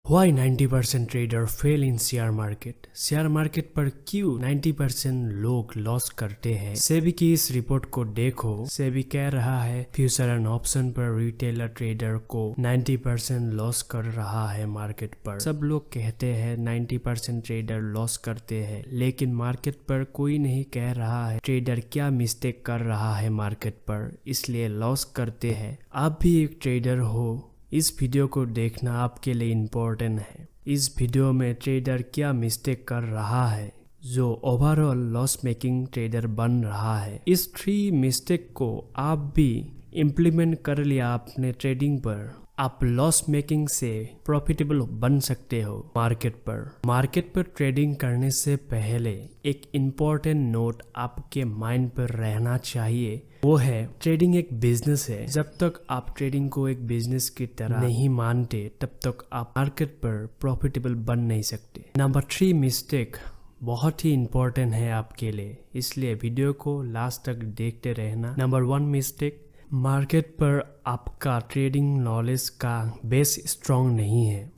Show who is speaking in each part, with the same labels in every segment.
Speaker 1: Why 90% trader fail in share market? Share market पर क्यों 90% लोग लॉस करते हैं? सेबी की इस रिपोर्ट को देखो। सेबी कह रहा है फ्यूचर एंड ऑप्शन पर रिटेलर ट्रेडर को 90% लॉस कर रहा है मार्केट पर। सब लोग कहते हैं 90% ट्रेडर लॉस करते हैं, लेकिन मार्केट पर कोई नहीं कह रहा है ट्रेडर क्या मिस्टेक कर रहा है मार्केट पर, इसलिए लॉस करते हैं। आप भी एक ट्रेडर हो, इस वीडियो को देखना आपके लिए इम्पोर्टेंट है। इस वीडियो में ट्रेडर क्या मिस्टेक कर रहा है जो ओवरऑल लॉस मेकिंग ट्रेडर बन रहा है। इस 3 मिस्टेक को आप भी इम्प्लीमेंट कर लिया अपने ट्रेडिंग पर, आप लॉस मेकिंग से प्रॉफिटेबल बन सकते हो मार्केट पर। मार्केट पर ट्रेडिंग करने से पहले एक इम्पोर्टेंट नोट आपके माइंड पर रहना चाहिए, वो है ट्रेडिंग एक बिजनेस है। जब तक आप ट्रेडिंग को एक बिजनेस की तरह नहीं मानते तब तक आप मार्केट पर प्रॉफिटेबल बन नहीं सकते। नंबर 3 मिस्टेक बहुत ही इम्पोर्टेंट है आपके लिए, इसलिए वीडियो को लास्ट तक देखते रहना। नंबर 1 मिस्टेक, मार्केट पर आपका ट्रेडिंग नॉलेज का बेस स्ट्रॉन्ग नहीं है,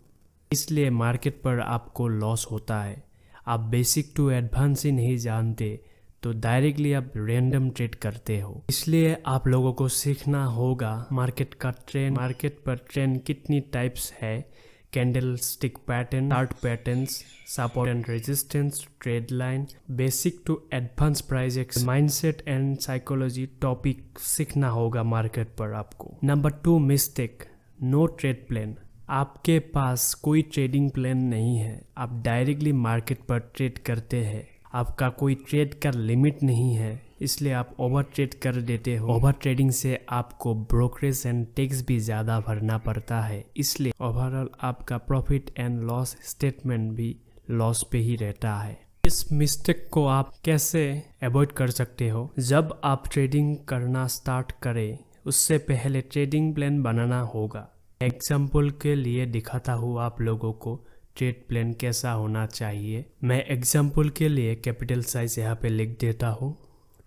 Speaker 1: इसलिए मार्केट पर आपको लॉस होता है। आप बेसिक टू एडवांस ही नहीं जानते तो डायरेक्टली आप रैंडम ट्रेड करते हो। इसलिए आप लोगों को सीखना होगा मार्केट का ट्रेंड, मार्केट पर ट्रेंड कितनी टाइप्स है, candle stick pattern, chart patterns, support and resistance, trade line, basic to advance price action, mindset and psychology topic सीखना होगा मार्केट पर आपको। Number 2 mistake, no trade plan. आपके पास कोई ट्रेडिंग प्लान नहीं है, आप डायरेक्टली मार्केट पर ट्रेड करते हैं। आपका कोई ट्रेड का लिमिट नहीं है, इसलिए आप ओवर ट्रेड कर देते हो। ओवर ट्रेडिंग से आपको ब्रोकरेज एंड टैक्स भी ज़्यादा भरना पड़ता है, इसलिए ओवरऑल आपका प्रॉफिट एंड लॉस स्टेटमेंट भी लॉस पे ही रहता है। इस मिस्टेक को आप कैसे अवॉइड कर सकते हो? जब आप ट्रेडिंग करना स्टार्ट करें उससे पहले ट्रेडिंग प्लान बनाना होगा। एग्जाम्पल के लिए दिखाता हूँ आप लोगों को ट्रेड प्लान कैसा होना चाहिए। मैं एग्जाम्पल के लिए कैपिटल साइज यहाँ पे लिख देता हूँ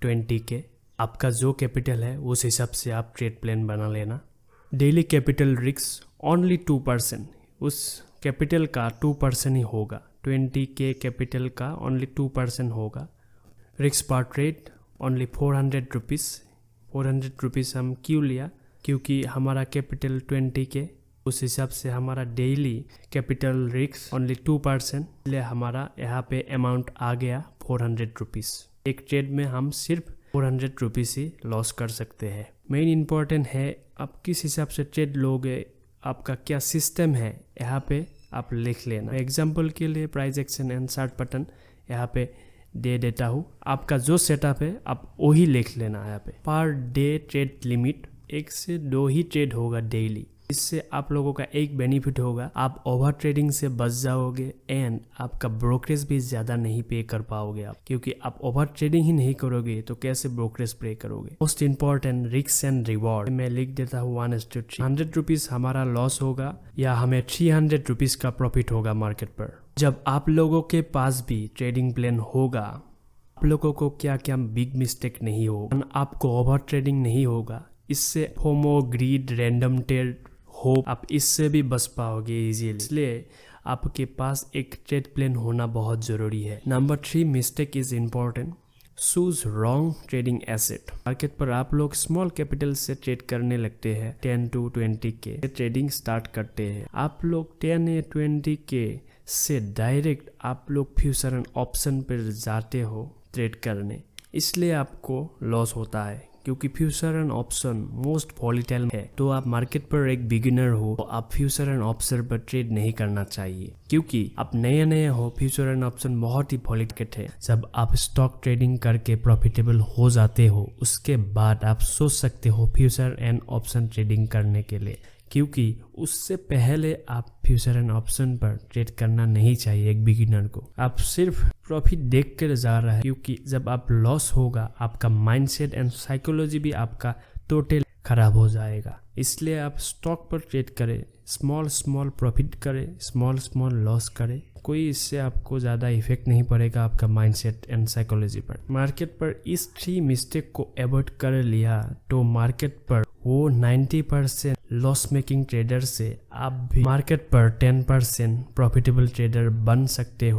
Speaker 1: 20 के। आपका जो कैपिटल है उस हिसाब से आप ट्रेड प्लान बना लेना। डेली कैपिटल रिस्क ओनली 2%, उस कैपिटल का 2% ही होगा। 20 के कैपिटल का ओनली 2% होगा। रिस्क पर ट्रेड ओनली 400 रुपीज़। 400 रुपीज़ हम क्यों लिया? क्योंकि हमारा कैपिटल 20 के, उस हिसाब से हमारा डेली कैपिटल रिस्क ओनली 2%, इसलिए हमारा यहाँ पे अमाउंट आ गया 400 रुपीज़। एक ट्रेड में हम सिर्फ 400 रुपीज़ ही लॉस कर सकते हैं। मेन इम्पोर्टेंट है आप किस हिसाब से ट्रेड लोगे, आपका क्या सिस्टम है, यहाँ पे आप लिख लेना। एग्जाम्पल के लिए price action and chart pattern यहाँ पे दे देता हूँ। आपका जो सेटअप है आप वही लिख लेना। यहाँ पे पर डे ट्रेड लिमिट 1 से 2 ही ट्रेड होगा डेली। इससे आप लोगों का एक बेनिफिट होगा, आप ओवर ट्रेडिंग से बच जाओगे एंड आपका ब्रोकरेज भी ज़्यादा नहीं पे कर पाओगे आप, क्योंकि आप ओवर ट्रेडिंग ही नहीं करोगे तो कैसे ब्रोकरेज पे करोगे। Most important risk and reward मैं लिख देता हूँ 1:3। 100 रुपीज़ हमारा लॉस होगा या हमें 300 रुपीज़ का प्रॉफिट होगा मार्केट पर। जब आप लोगों के पास भी ट्रेडिंग प्लान होगा, आप लोगों को क्या क्या बिग मिस्टेक नहीं होगा, आपको ओवर ट्रेडिंग नहीं होगा। इससे फोमो, ग्रीड, रैंडम ट्रेड हो, आप इससे भी बच पाओगे इजीली। इसलिए आपके पास एक ट्रेड प्लान होना बहुत ज़रूरी है। Number 3 mistake is important, choose wrong trading asset. Market पर आप लोग स्मॉल कैपिटल से ट्रेड करने लगते हैं। 10 to 20 के ट्रेडिंग स्टार्ट करते हैं। आप लोग 10 या 20 के से डायरेक्ट आप लोग फ्यूचर एंड ऑप्शन पर जाते हो ट्रेड करने, इसलिए आपको लॉस होता है, क्योंकि future and option most volatile है। तो आप मार्केट पर एक बिगिनर हो तो आप फ्यूचर एंड ऑप्शन पर ट्रेड नहीं करना चाहिए, क्योंकि आप नए हो। फ्यूचर एंड ऑप्शन बहुत ही वॉलेटाइल है। जब आप स्टॉक ट्रेडिंग करके प्रॉफिटेबल हो जाते हो उसके बाद आप सोच सकते हो फ्यूचर एंड ऑप्शन ट्रेडिंग करने के लिए, क्योंकि उससे पहले आप फ्यूचर एंड ऑप्शन पर ट्रेड करना नहीं चाहिए एक बिगिनर को। आप सिर्फ प्रॉफिट देख कर जा रहा है, क्योंकि जब आप लॉस होगा आपका माइंडसेट एंड साइकोलॉजी भी आपका टोटल खराब हो जाएगा। इसलिए आप स्टॉक पर ट्रेड करें, स्मॉल प्रॉफिट करें, स्मॉल लॉस करें, कोई इससे आपको ज़्यादा इफेक्ट नहीं पड़ेगा आपका माइंडसेट एंड साइकोलॉजी पर। मार्केट पर इस 3 मिस्टेक को अवॉइड कर लिया तो मार्केट पर वो 90% लॉस मेकिंग ट्रेडर से आप भी मार्केट पर 10% प्रॉफिटेबल ट्रेडर बन सकते हो।